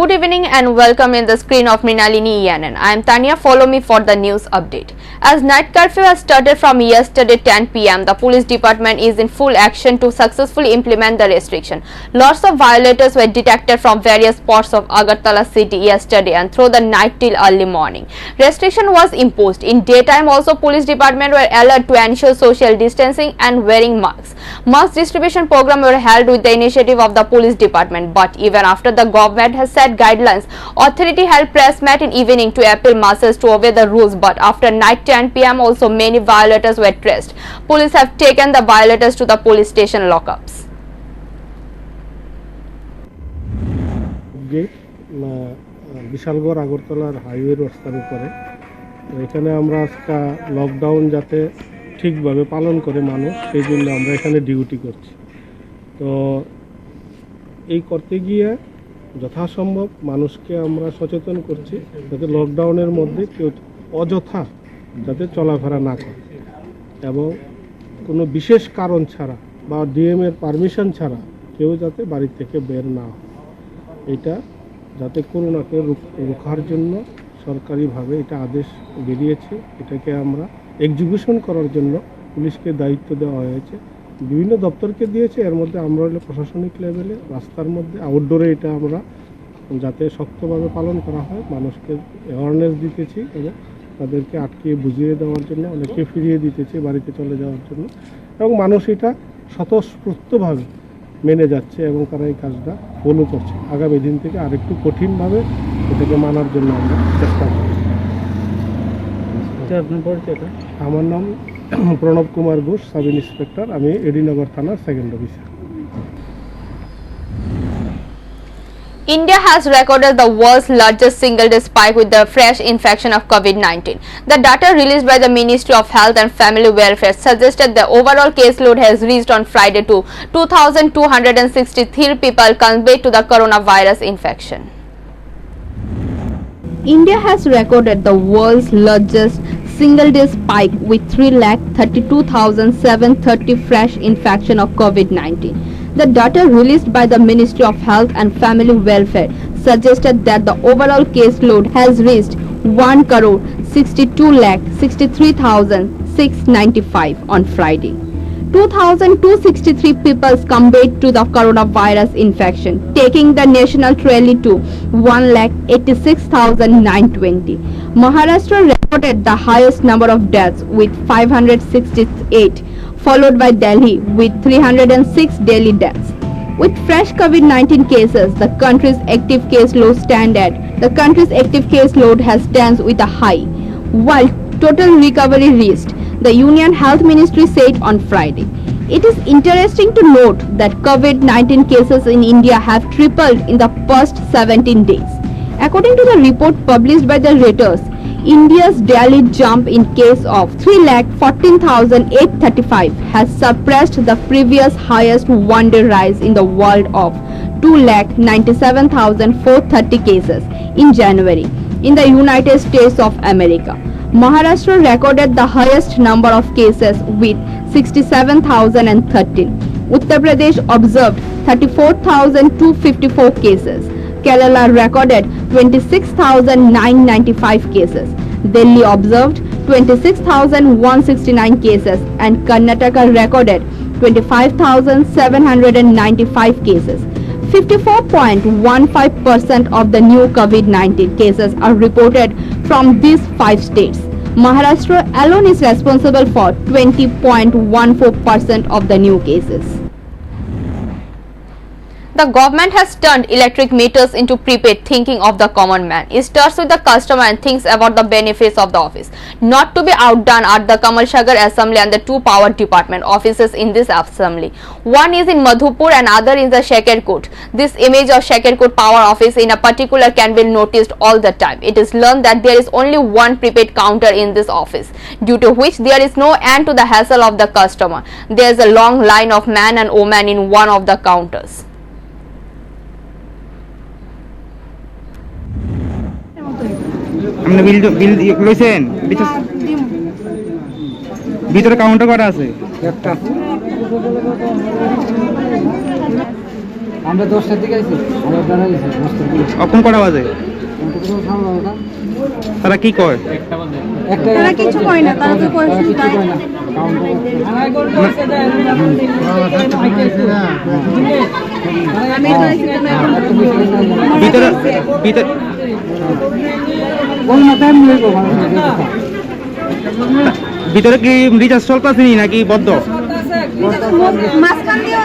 Good evening and welcome in the screen of Mrinalini ENN. I am Tanya. Follow me for the news update. As night curfew has started from yesterday 10 p.m., the police department is in full action to successfully implement the restriction. Lots of violators were detected from various parts of Agartala city yesterday and through the night till early morning. Restriction was imposed. In daytime also police department were alert to ensure social distancing and wearing masks. Mask distribution program were held with the initiative of the police department, but even after the government has set guidelines, authority held press met in evening to appeal masses to obey the rules, but after night 10 p.m. also many violators were traced. Police have taken the violators to the police station lockups. Bishalgarh আগরতলার highway রাস্তার উপরে এখানে আমরা আজকে lockdown যাতে ঠিকভাবে পালন করে মানুষ সেই জন্য আমরা এখানে ডিউটি করছি। তো এই করতে গিয়ে যথাসম্ভব মানুষকে আমরা সচেতন করছি যাতে লকডাউনের মধ্যে কেউ অযথা যাতে চলাফেরা না করে এবং কোনো বিশেষ কারণ ছাড়া বা ডিএমের পারমিশন ছাড়া কেউ যাতে বাড়ি থেকে বের না হয়। এটা যাতে করোনাকে রোখার জন্য সরকারিভাবে এটা আদেশ বেরিয়েছে, এটাকে আমরা এক্সিকিউশন করার জন্য পুলিশকে দায়িত্ব দেওয়া হয়েছে, বিভিন্ন দপ্তরকে দিয়েছে। এর মধ্যে আমরা হলো প্রশাসনিক লেভেলে রাস্তার মধ্যে আউটডোরে এটা আমরা যাতে শক্তভাবে পালন করা হয় মানুষকে অ্যাওয়ারনেস দিতেছি এবং তাদেরকে আটকিয়ে বুঝিয়ে দেওয়ার জন্য অনেকে ফিরিয়ে দিতেছি বাড়িতে চলে যাওয়ার জন্য, এবং মানুষ এটা স্বতঃস্ফূর্তভাবে মেনে যাচ্ছে এবং তারা এই কাজটা ফলো করছে। আগামী দিন থেকে আরেকটু কঠিনভাবে এটাকে মানার জন্য আমরা চেষ্টা করছি। আপনার পরিচয়টা? আমার নাম প্রণব কুমার ঘোষ, সাব ইন্সপেক্টর। আমি এডিনগর থানার second officer. India has recorded the world's largest single-day spike with the fresh infection of COVID-19. The data released by the Ministry of Health and Family Welfare suggested the overall caseload has reached on Friday to 2,263 people conveyed to the coronavirus infection. India has recorded the world's largest single-day spike with 3,32,730 fresh infection of COVID-19. The data released by the Ministry of Health and Family Welfare suggested that the overall caseload has reached 1,62,63,695 on Friday. 2,263 people succumbed to the coronavirus infection, taking the national tally to 1,86,920. Maharashtra recorded the highest number of deaths with 568, followed by Delhi with 306 daily deaths. With fresh COVID-19 cases, the country's active caseload has stands with a high, while total recovery reached, the Union Health Ministry said on Friday. It is interesting to note that COVID-19 cases in India have tripled in the past 17 days. According to the report published by the Reuters, India's daily jump in case of 3,14,835 has surpassed the previous highest one-day rise in the world of 2,97,430 cases in January in the United States of America. Maharashtra recorded the highest number of cases with 67,013. Uttar Pradesh observed 34,254 cases. Kerala recorded 26,995 cases. Delhi observed 26,169 cases and Karnataka recorded 25,795 cases. 54.15% of the new COVID-19 cases are reported from these 5 states. Maharashtra alone is responsible for 20.14% of the new cases. The government has turned electric meters into prepaid, thinking of the common man. It starts with the customer and thinks about the benefits of the office. Not to be outdone are the Kamal Shagar Assembly and the 2 power department offices in this assembly. One is in Madhupur and other is the Shakerkot. This image of Shakerkot power office in a particular can be noticed all the time. It is learned that there is only one prepaid counter in this office, due to which there is no end to the hassle of the customer. There is a long line of man and woman in one of the counters. আপনি বিল লইছেন? ভিতরে counter করা আছে একটা। আমরা 10টার দিকে আইছি আমরা বেড়া গেছি 10টার দিকে কখন কটা বাজে? তারা কি কয়? তারা কিছু করে না, তারা তো পরিস্থিতি তাই আমি তো আইছি না ভিতরে ভিতরে ভিতরে কি রিচার্জ চলতেছে নাকি বদ্ধ? মাঝখান দিয়ে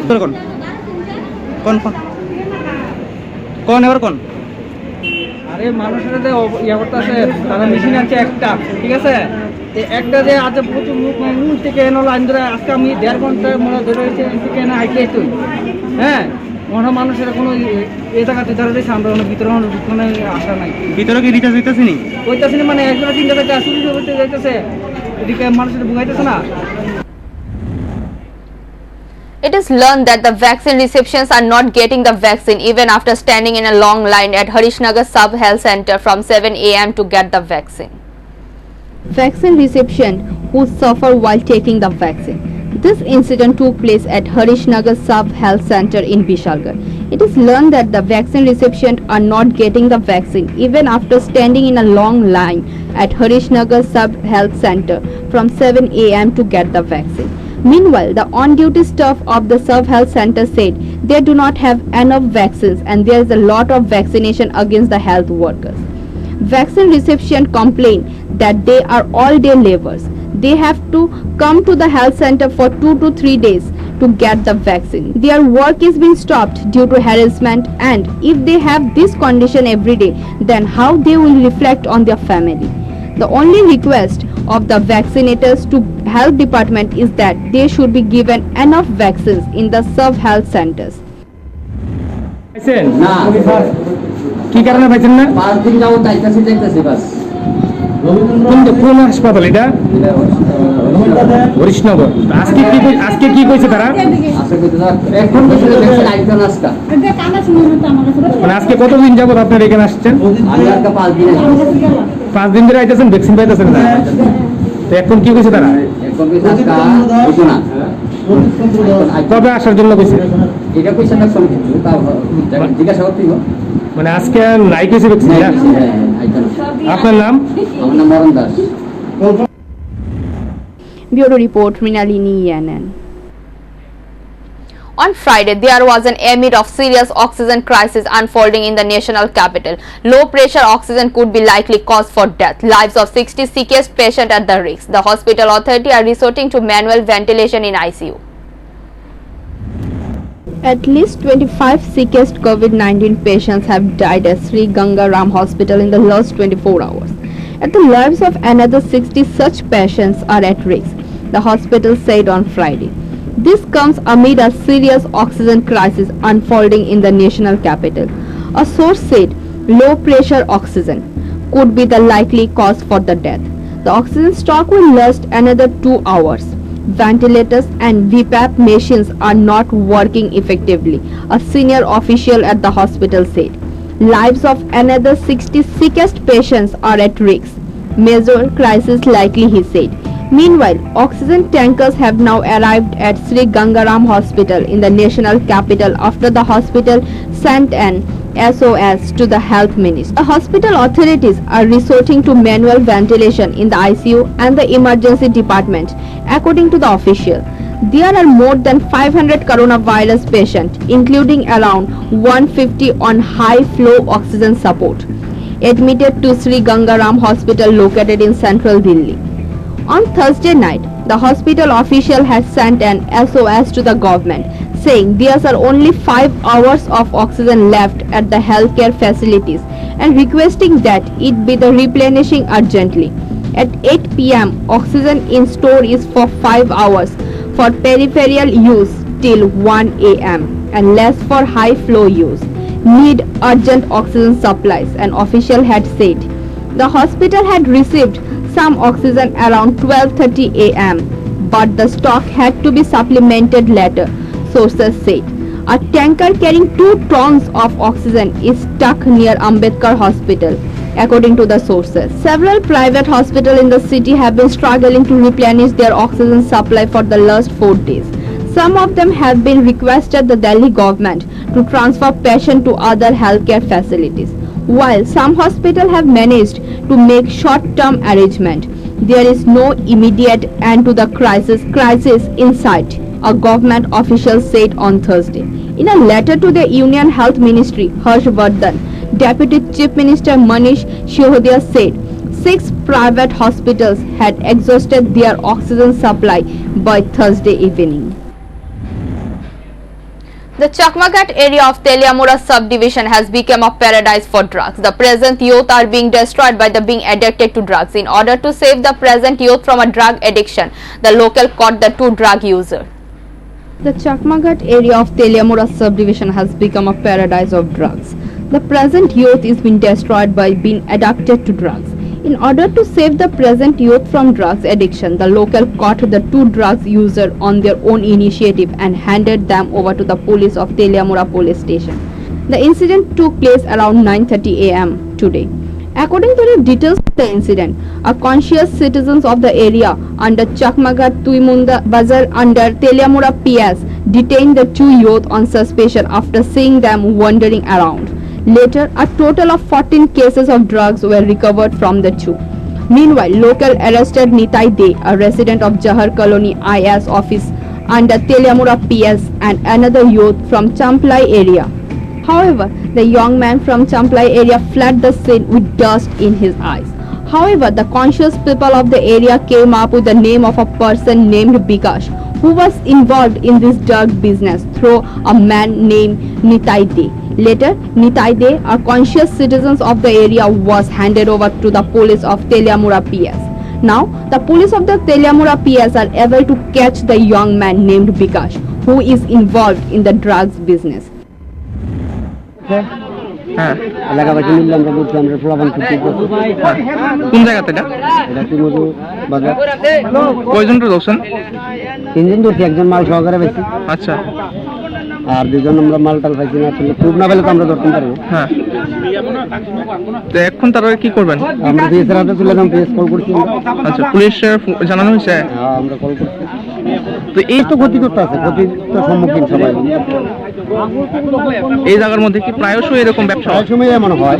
কোন কোন কোন কোন এবার কোন? আরে মানুষের যে ইয়া করতেছে তারা মেশিন আছে একটা, ঠিক আছে? এই একটা যে আছে প্রচুর লোক থেকে এনো লাইন ধরে আজকে আমি 1.5 ঘন্টা মনে ধরে রয়েছে থেকে এনে হাইটে তুই, হ্যাঁ মনে মানুষের কোনো এই জায়গাতে ধরে রয়েছে আমরা ভিতরে মানে আসা নাই। ভিতরে কি রিচার্জ হইতেছে নি? কইতাছি না, মানে একজনে 3টা থেকে শুরু করতে যাইতেছে, এদিকে মানুষের বুঝাইতেছে না। It is learned that the vaccine recipients are not getting the vaccine even after standing in a long line at Harishnagar Sub Health Center from 7 a.m. to get the vaccine. Vaccine recipient who suffer while taking the vaccine. This incident took place at Harishnagar Sub Health Center in Vishalgarh. It is learned that the vaccine recipients are not getting the vaccine even after standing in a long line at Harishnagar Sub Health Center from 7 a.m. to get the vaccine. Meanwhile, the on-duty staff of the Sub Health Center said they do not have enough vaccines and there is a lot of vaccination against the health workers. Vaccine recipients complain that they are all-day laborers. They have to come to the health center for 2 to 3 days to get the vaccine. Their work is being stopped due to harassment, and if they have this condition every day, then how they will reflect on their family. The only request of the vaccinators to health department is that they should be given enough vaccines in the sub health centers. না কি কারণে পাইছেন না? 5 দিন যাবো যাইতেছি বাস। কোন হাসপাতাল এটা? হরিশনগর। আজকে কি কইছে তারা? আজকে কইতে এখন কইছে ভ্যাকসিন আইতো না আজকে। মানে আজকে কতদিন যাবত আপনারা এখানে আসছেন? আমি আজকে 5 দিন আইছি। 5 দিন ধরে আইতেছেন, ভ্যাকসিন পাইতেছেন না? তো এখন কি কইছে তারা? এখন কইছে আজকে হইতো না। কবে আসার জন্য কইছে? এটা কইছে না সব কিছু তা জিজ্ঞাসা করতেই হবে। মানে আজকে নাই কইছে ভ্যাকসিন। আইতো না। আপনার নাম? আমার নাম মরণ Das. Bureau Report, Mrinalini ENN. On Friday, there was an amid of serious oxygen crisis unfolding in the national capital. Low pressure oxygen could be likely cause for death. Lives of 60 sickest patients at the risk. The hospital authority are resorting to manual ventilation in ICU. At least 25 sickest COVID-19 patients have died at Sri Ganga Ram Hospital in the last 24 hours. And the lives of another 60 such patients are at risk, the hospital said on Friday. This comes amid a serious oxygen crisis unfolding in the national capital. A source said low pressure oxygen could be the likely cause for the death. The oxygen stock will last another 2 hours. Ventilators and VPAP machines are not working effectively, a senior official at the hospital said. Lives of another 60 sickest patients are at risk. Major crisis likely, he said. Meanwhile, oxygen tankers have now arrived at Sri Gangaram Hospital in the national capital after the hospital sent an SOS to the health minister. The hospital authorities are resorting to manual ventilation in the ICU and the emergency department, according to the official. There are more than 500 coronavirus patients, including around 150 on high flow oxygen support, admitted to Sri Gangaram Hospital located in central Delhi. On Thursday night, the hospital official has sent an SOS to the government, saying there are only 5 hours of oxygen left at the healthcare facilities and requesting that it be the replenishing urgently. At 8 p.m., oxygen in store is for 5 hours for peripheral use till 1 a.m. and less for high flow use. Need urgent oxygen supplies, an official had said. The hospital had received some oxygen around 12:30 a.m. but the stock had to be supplemented later, sources said. A tanker carrying 2 tons of oxygen is stuck near Ambedkar Hospital. according to the sources. Several private hospitals in the city have been struggling to replenish their oxygen supply for the last 4 days. Some of them have been requested the Delhi government to transfer patients to other healthcare facilities. While some hospitals have managed to make short-term arrangements, there is no immediate end to the crisis in sight, a government official said on Thursday. In a letter to the Union Health Ministry, Harsh Vardhan, Deputy Chief Minister Manish Sisodia said 6 private hospitals had exhausted their oxygen supply by Thursday evening. The Chakmagat area of Teliamura subdivision has become a paradise for drugs. The present youth are being destroyed by the being addicted to drugs. In order to save the present youth from a drug addiction, the local caught the 2 drug users. The Chakmagat area of Teliamura subdivision has become a paradise of drugs. The present youth is being destroyed by being addicted to drugs. In order to save the present youth from drugs addiction, the local caught the 2 drugs users on their own initiative and handed them over to the police of Teliamura police station. The incident took place around 9:30 a.m. today. According to the details of the incident, a conscious citizens of the area under Chakmagat Tuimunda Bazar under Teliamura PS detained the 2 youth on suspicion after seeing them wandering around. Later, a total of 14 cases of drugs were recovered from the 2. Meanwhile, local arrested Nitai De, a resident of Jahar Colony IS office under Teliamura PS, and another youth from Champlai area. However, the young man from Champlai area fled the scene with dust in his eyes. However, the conscious people of the area came up with the name of a person named Bikash, who was involved in this drug business through a man named Nitai De. Later, Nitai De, a conscious citizens of the area, was handed over to the police of Teliamura PS. Now, the police of the Teliamura PS are able to catch the young man named Bikash, who is involved in the drugs business. হ্যাঁ এলাকাবাসী মিললে আমরা বলছি আমরা প্রলাপন করতে কোন জায়গাতে এটা এটা তিমুদু বাজার কয়জন তো দর্শন 3 জন ধরছি, একজন মাল সহকারে বেশি, আচ্ছা আর 2 জন আমরা মাল টাল পাইছি না, আসলে প্রুফ না পেলে তো আমরা ধরতে পারবো। হ্যাঁ তো এখন তারা কি করবেন? আমরা পিএসের হাতে তুলে দাম, পিএস কল করছি। আচ্ছা, পুলিশে জানানো হয়েছে? হ্যাঁ, আমরা কল করছি। তো এই তো ক্ষতি করতে আছে, ক্ষতির তো সম্মুখীন সবাই। এই জায়গার মধ্যে কি প্রায়শই এরকম ব্যবসা হয়? সব সময় এমন হয়,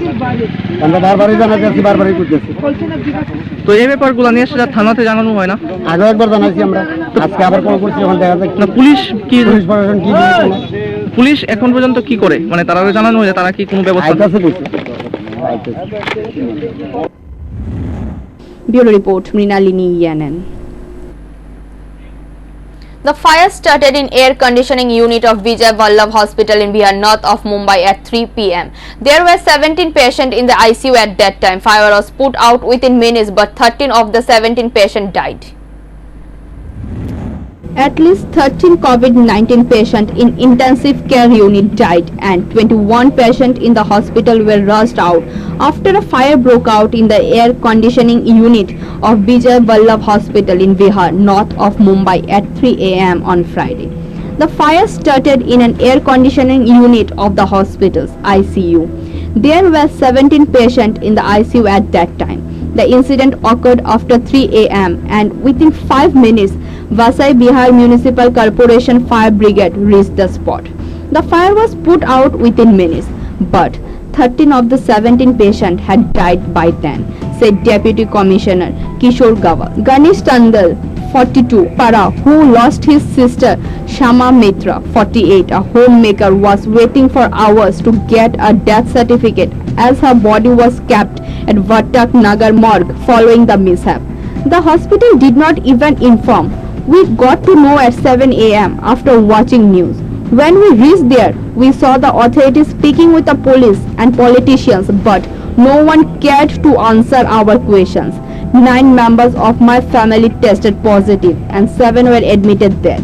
আমরা বারবারই জানাতে আসছি, বারবারই করতেছি। তো এই ব্যাপারগুলো নিয়ে সেটা থানাতে জানানো হয় না? আগেও একবার জানাইছি আমরা, আজকে আবার কল করছি, এখন দেখা যাক না পুলিশ কি, পুলিশ প্রশাসন কি বলছে। পুলিশ এখন পর্যন্ত কি করে, মানে তারা জানানো হয়েছে তারা কি কোনো ব্যবস্থা? আইতাছে বলছে। Bureau Report, Mrinalini Yanan. The fire started in air conditioning unit of Vijay Vallabh Hospital in Bihar, north of Mumbai at 3 p.m. There were 17 patients in the ICU at that time. Fire was put out within minutes, but 13 of the 17 patients died. At least 13 COVID-19 patients in intensive care unit died and 21 patients in the hospital were rushed out after a fire broke out in the air conditioning unit of Vijay Vallabh Hospital in Bihar, north of Mumbai at 3 a.m. on Friday. The fire started in an air conditioning unit of the hospital's ICU. There were 17 patients in the ICU at that time. The incident occurred after 3 a.m. and within 5 minutes, Vasai Bihar Municipal Corporation Fire Brigade reached the spot. The fire was put out within minutes, but 13 of the 17 patients had died by then, said Deputy Commissioner Kishore Gawal. Ganesh Tandal, 42, Para, who lost his sister Shama Mitra, 48, a homemaker, was waiting for hours to get a death certificate as her body was kept at Vatak Nagar morgue following the mishap. The hospital did not even inform. We got to know at 7 a.m. after watching news. When we reached there, we saw the authorities speaking with the police and politicians, but no one cared to answer our questions. 9 members of my family tested positive and 7 were admitted there.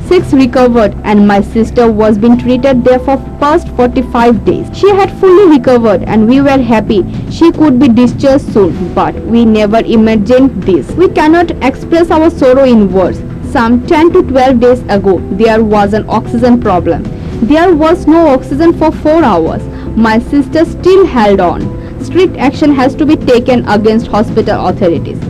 6 recovered and my sister was being treated there for past 45 days. She had fully recovered and we were happy she could be discharged soon, but we never imagined this. We cannot express our sorrow in words. Some 10 to 12 days ago, there was an oxygen problem. There was no oxygen for 4 hours. My sister still held on. strict action has to be taken against hospital authorities.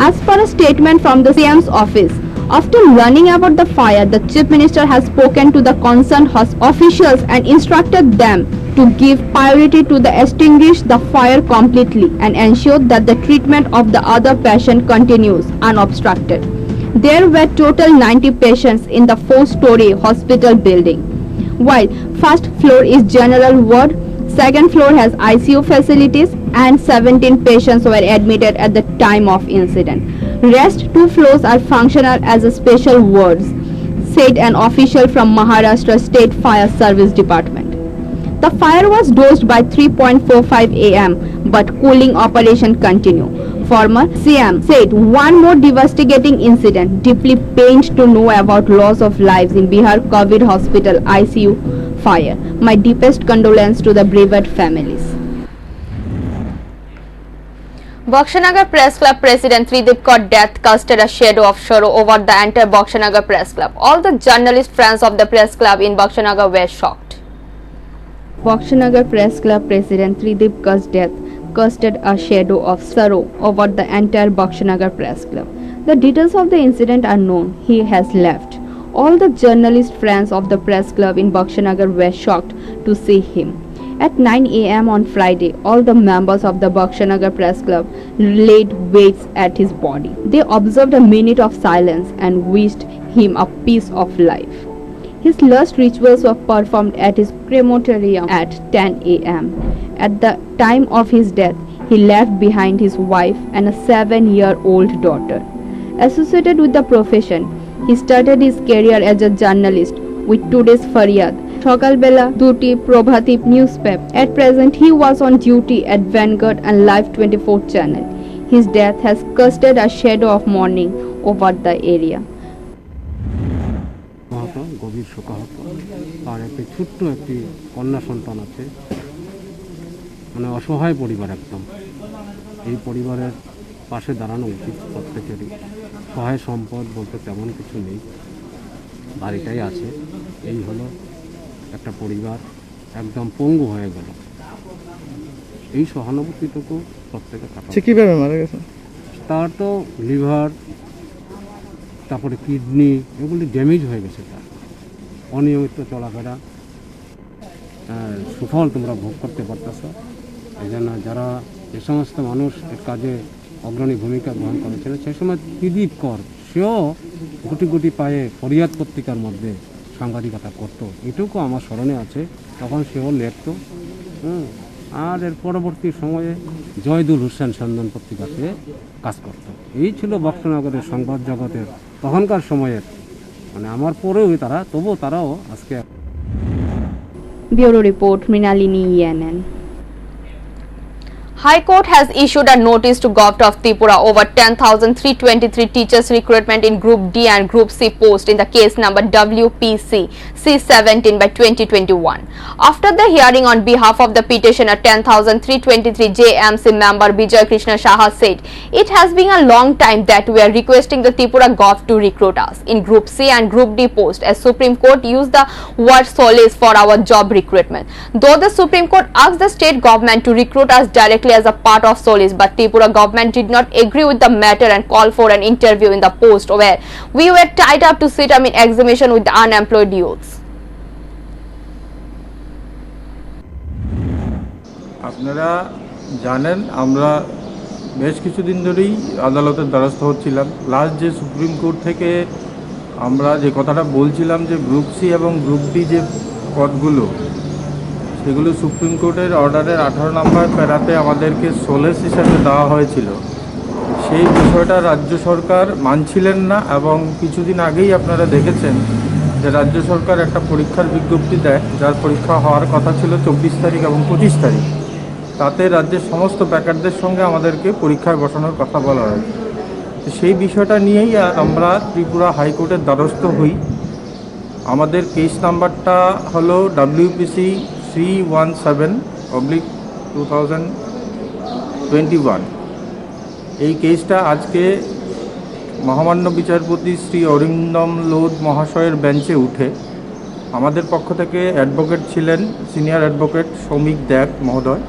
As per a statement from the CM's office, after learning about the fire, the Chief Minister has spoken to the concerned officials and instructed them to give priority to extinguish the fire completely and ensure that the treatment of the other patient continues unobstructed. There were total 90 patients in the 4-story hospital building. While first floor is general ward, second floor has ICU facilities and 17 patients were admitted at the time of incident. Rest 2 floors are functional as a special wards, said an official from Maharashtra State Fire Service Department. The fire was dosed by 3:45 am, but cooling operation continued. Former CM said one more devastating incident, deeply pained to know about loss of lives in Bihar COVID hospital ICU fire. My deepest condolence to the bereaved families. Bakshanagar Press Club President Tridip Kaur's death casted a shadow of sorrow over the entire Bakshanagar Press Club. All the journalist friends of the Press Club in Bakshanagar were shocked. Bakshanagar Press Club President Tridip Kaur's death casted a shadow of sorrow over the entire Bakshanagar Press Club. The details of the incident are known. He has left. All the journalist friends of the Press Club in Bakshanagar were shocked to see him. At 9 am on Friday, all the members of the Bakshanagar Press Club laid waits at his body. They observed a minute of silence and wished him a peace of life. His last rituals were performed at his crematorium at 10 am. At the time of his death, he left behind his wife and a 7-year-old daughter. Associated with the profession, he started his career as a journalist with today's Faryad, Shokalbela, Duty, Probhatip newspaper. At present, he was on duty at Vanguard and Live 24 channel. His death has casted a shadow of mourning over the area. গভীর শোকাহত আর একটি ছোট্ট একটি কন্যা সন্তান আছে, মানে অসহায় পরিবার একদম। এই পরিবারের পাশে দাঁড়ানো উচিত প্রত্যেকেরই। সহায় সম্পদ বলতে তেমন কিছু নেই, বাড়িটাই আছে। এই হলো একটা পরিবার একদম পঙ্গু হয়ে গেল। এই সহানুভূতিটুকু প্রত্যেকে থাকা। কিভাবে মারা গেছে? তার তো লিভার, তারপরে কিডনি, এগুলি ড্যামেজ হয়ে গেছে। তার অনিয়মিত চলাফেরা সুফল তোমরা ভোগ করতে পারতেছ। এই জন্য যারা যে সমস্ত মানুষ এর কাজে অগ্রণী ভূমিকা গ্রহণ করেছিল, সে সময় ত্রিদীপ কর সেও গুটি গুটি পায়ে ফরিয়াদ পত্রিকার মধ্যে সাংবাদিকতা করতো, এটুকু আমার স্মরণে আছে। তখন সেও লিখত। আর এর পরবর্তী সময়ে জয়দুল হোসেন সন্ধান পত্রিকাতে কাজ করত। এই ছিল বক্সনগরের সংবাদ জগতের তখনকার সময়ের, মানে আমার পরেও তারা, তবুও তারাও আজকে। Bureau Report, Mrinalini ENN. High Court has issued a notice to Govt of Tripura over 10,323 teachers recruitment in Group D and Group C post in the case number WPC C17 by 2021. After the hearing on behalf of the petitioner, 10,323 JMC member Bijay Krishna Saha said, "It has been a long time that we are requesting the Tripura Govt to recruit us in Group C and Group D post, as Supreme Court used the word solace for our job recruitment. Though the Supreme Court asked the state government to recruit us directly as a part of Solis, but Tripura government did not agree with the matter and called for an interview in the post where we were tied up to sit in examination with the unemployed youths." আপনারা জানেন আমরা বেশ কিছুদিন ধরেই আদালতের দ্বারস্থ হচ্ছিলাম। Last যে সুপ্রিম কোর্ট থেকে আমরা যে কথাটা বলছিলাম যে গ্রুপ সি এবং গ্রুপ ডি যে পদগুলো, সেগুলো সুপ্রিম কোর্টের অর্ডারের 18 নম্বর প্যারাতে আমাদেরকে সোলেস হিসাবে দেওয়া হয়েছিল। সেই বিষয়টা রাজ্য সরকার মানছিলেন না, এবং কিছুদিন আগেই আপনারা দেখেছেন যে রাজ্য সরকার একটা পরীক্ষার বিজ্ঞপ্তি দেয়, যার পরীক্ষা হওয়ার কথা ছিল 24 তারিখ এবং 25 তারিখ। তাতে রাজ্যের সমস্ত ব্যাকারদের সঙ্গে আমাদেরকে পরীক্ষায় বসানোর কথা বলা হয়। তো সেই বিষয়টা নিয়েই আমরা ত্রিপুরা হাইকোর্টের দ্বারস্থ হই। আমাদের কেস নাম্বারটা হলো WPC C17/2021। এই কেসটা আজকে মহামান্য বিচারপতি শ্রী অরিন্দম লোধ মহাশয়ের বেঞ্চে উঠে আমাদের পক্ষ থেকে অ্যাডভোকেট ছিলেন সিনিয়র অ্যাডভোকেট সৌমিক দেব মহোদয়।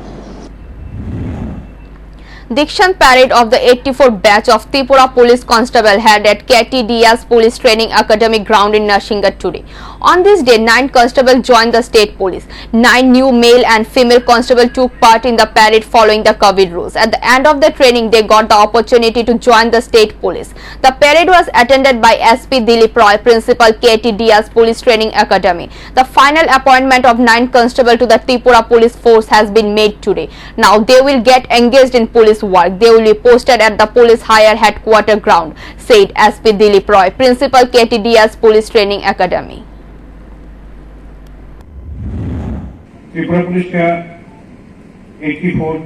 Dikshan parade of the 84th batch of Tripura Police Constable held at KTDS Police Training Academy ground in Narsingar today. On this day, 9 constables joined the state police. 9 new male and female constables took part in the parade following the COVID rules. At the end of the training, they got the opportunity to join the state police. The parade was attended by SP Dilip Roy, Principal KTDS Police Training Academy. The final appointment of 9 constables to the Tripura Police Force has been made today. Now they will get engaged in police work. They will be posted at the police higher headquarter ground, said SP Dilip Roy, Principal KTDS Police Training Academy. Tripura police का 84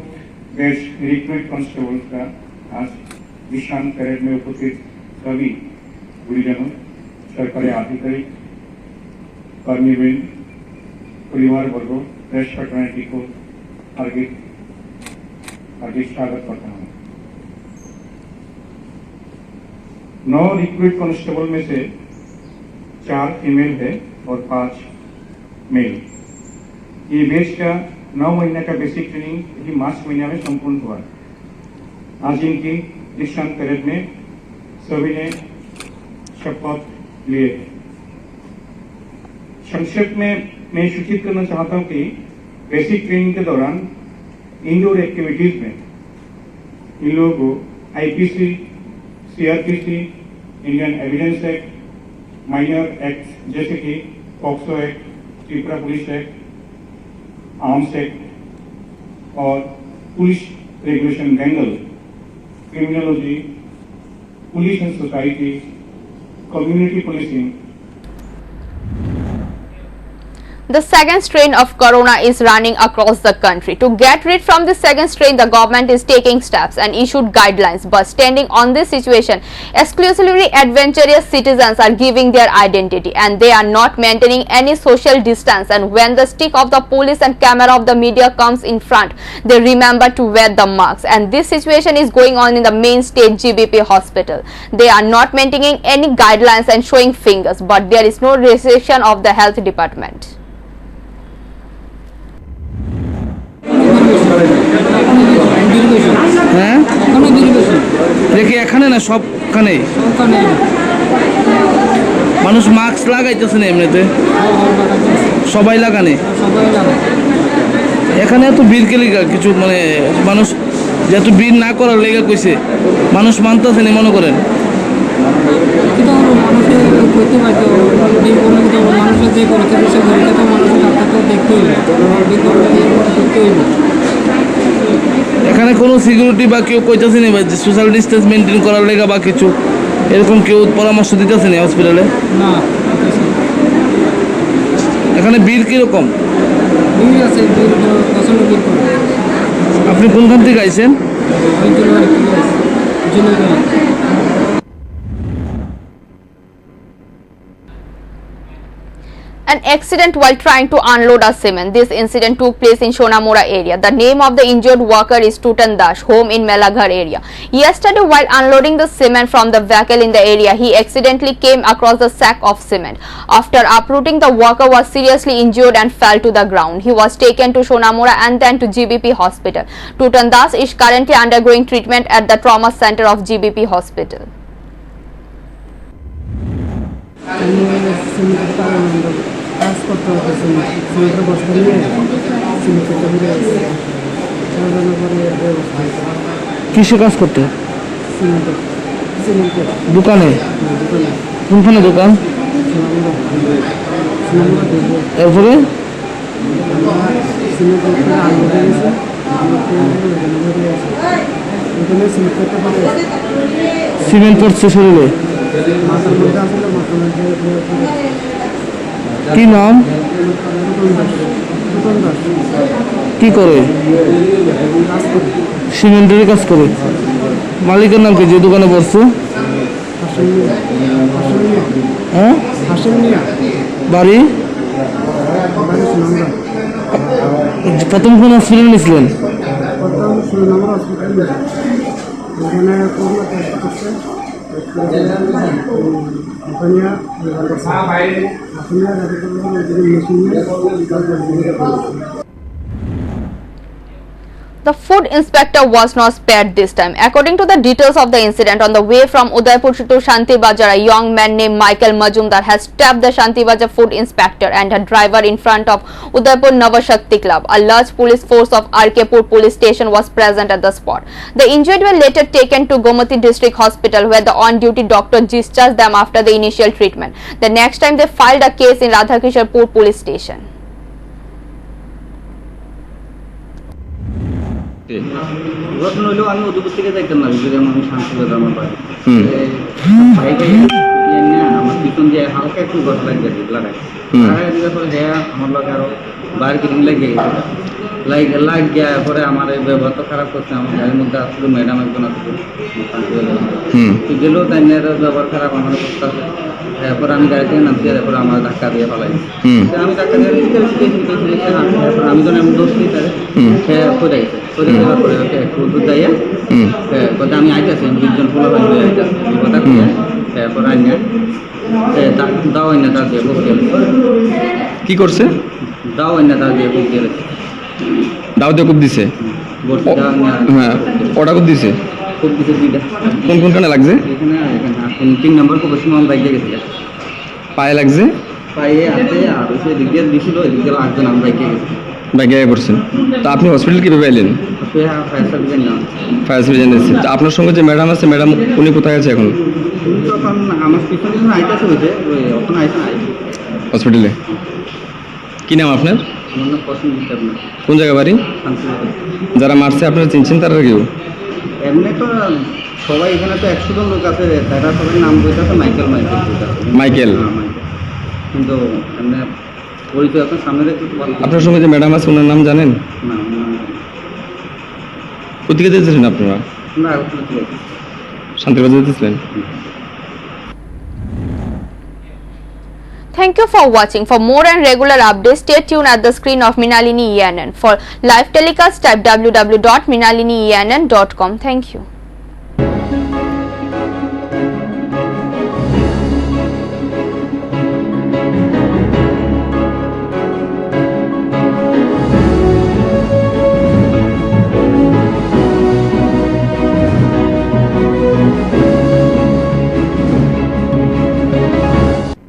batch recruit constable का आज निशान parade में उपस्थित सभी गुरुजनों, सरकारी अधिकारी, कर्मीवृंद, परिवार वर्गों, प्रेस फ्रेटर्निटी को हार्दिक स्वागत करता हूँ। 9 रिक्रूट कांस्टेबल में से 4 फीमेल है और 5 मेल। ये बैच का 9 महीने का बेसिक ट्रेनिंग ही मार्च महीने में संपूर्ण हुआ। आज इनकी दीक्षांत परेड में सभी ने शपथ लिए। संक्षेप में मैं सूचित करना चाहता हूं कि बेसिक ट्रेनिंग के दौरान इंडोर एक्टिविटीज में इन लोगों को IPC, CrPC, Indian Evidence Act, minor act जैसे कि POCSO Act, Tripura police act, arms act और police regulation Bengal, criminology, police and society, community policing. The second strain of corona is running across the country. To get rid from the second strain, the government is taking steps and issued guidelines. But standing on this situation, exclusively adventurous citizens are giving their identity and they are not maintaining any social distance. And when the stick of the police and camera of the media comes in front, they remember to wear the masks. And this situation is going on in the main state GBP hospital. They are not maintaining any guidelines and showing fingers, but there is no restriction of the health department. হ্যাঁ দেখি এখানে না সবখানে মানুষ mask লাগাইতেছে না এমনিতে সবাই লাগানে এখানে এত বীর কেলিকা কিছু মানে মানুষ যেহেতু বীর না করার লেগে কইছে মানুষ মানতেছে না মনে করেন এখানে কোনো সিকিউরিটি বা কেউ কইতাছে না যে সোশ্যাল ডিস্টেন্স মেনটেন করার লেগে বা কিছু এরকম কেউ পরামর্শ দিতেছে না হসপিটালে না এখানে বীর কিরকম বীর আছে বীর পছন্দ বীর করে আপনি কোনখান থেকে আইছেন An accident while trying to unload a cement. This incident took place in Shonamura area. The name of the injured worker is Tutan Das, home in Melaghar area. Yesterday, while unloading the cement from the vehicle in the area, he accidentally came across the sack of cement. After uprooting, the worker was seriously injured and fell to the ground. He was taken to Shonamura and then to GBP hospital. Tutan Das is currently undergoing treatment at the trauma center of GBP hospital. কাজ করতে হতেছে সিমেন্টের বস্তা নিয়ে সিমেন্টের কিসে কাজ করতে সিমেন্টের দোকানে কোনখানে দোকান এরপরে সিমেন্ট পড়ছে শরীরে কি নাম কি করে সিমেন্টের কাজ করে মালিকের নাম কি যে দোকানে বসছো হ্যাঁ বাড়ি প্রথম কোন হসপিটাল নিয়েছিলেন The food inspector was not spared this time. According to the details of the incident, on the way from Udaipur to Shanti Bazar, a young man named Michael Majumdar has stabbed the Shanti Bazar food inspector and a driver in front of Udaipur Navashakti Club. A large police force of RKpur police station was present at the spot. The injured were later taken to Gomati District Hospital, where the on-duty doctor discharged them after the initial treatment. The next time they filed a case in Radhakisharpur police station. ঘটনা হলো আমি উদয়পুর থেকে যাইতাম না ভিতরে আমি শান্তিবাজার আমার বাড়ি বাইকে আমার পিছন দিয়ে হালকা একটু গছ লাগবে লাগাই আমার লোক আরো বাইরে কিনে লাগিয়ে গেছে লাগিয়ে পরে আমার এই ব্যবহার তো খারাপ করছে আমার গাড়ির মধ্যে আসলে ম্যাডাম একজন আসলে গেলেও তাই ব্যবহার খারাপ আমার করতে আছে এরপর আমি গাড়ি থেকে নামছি এরপর আমার ধাক্কা দিয়ে পালাই আমি ধাক্কা দিয়ে এরপর আমি যখন এমন দোষ দিই তাহলে সে করে গেছে করে দেওয়ার পরে ওকে একটু দুধ যাইয়া কথা আমি আইতেছি 20 জন ফুলা হয়ে আইতেছি কথা দিয়ে এরপর আইনা দাও আইনা তার দিয়ে বসে কি করছে? দাও আইনা তার দিয়ে বসে দাও দিয়ে খুব দিছে। হ্যাঁ, ওটা খুব দিছে। খুব দিছে দুইটা। কোন কোনখানে লাগছে? এখানে 3 নাম্বার খুব বেশি মাল বাইকে গেছে। পায়ে লাগছে? পায়ে হাতে আর ওই দিক দিয়ে দিছিল ওই দিক দিয়ে লাগছে না বাইকে গেছে। বাইকে করছেন। তা আপনি হসপিটাল কিভাবে এলেন? ফায়ার সার্ভিস না। ফায়ার সার্ভিস এসেছে। তা আপনার সঙ্গে যে ম্যাডাম আছে, ম্যাডাম উনি কোথায় আছে এখন? তখন আমার পিছনে আইতাছে হইছে ওই ওখানে আইছে না হসপিটালে। কি নাম আপনার? আমার নাম পছন্দ করতে না। কোন জায়গা বাড়ি? শান্তিবাজার। যারা মারছে আপনারা চিনছেন তারা কেউ? এমনি তো সবাই এখানে তো 100 জন লোক আছে, তারা সবাই নাম বলতেছে মাইকেল মাইকেল মাইকেল। কিন্তু এমনি পরিচয় এখন সামনে দেখতে তো ভালো। আপনার সঙ্গে যে ম্যাডাম আছে ওনার নাম জানেন? না কোথেকে যেতেছিলেন আপনারা? না ওখানে Shantibazar যেতেছিলেন? Thank you for watching. For more and regular updates, stay tuned at the screen of Mrinalini ENN. For live telecast, type www.mrinalinienn.com. Thank you.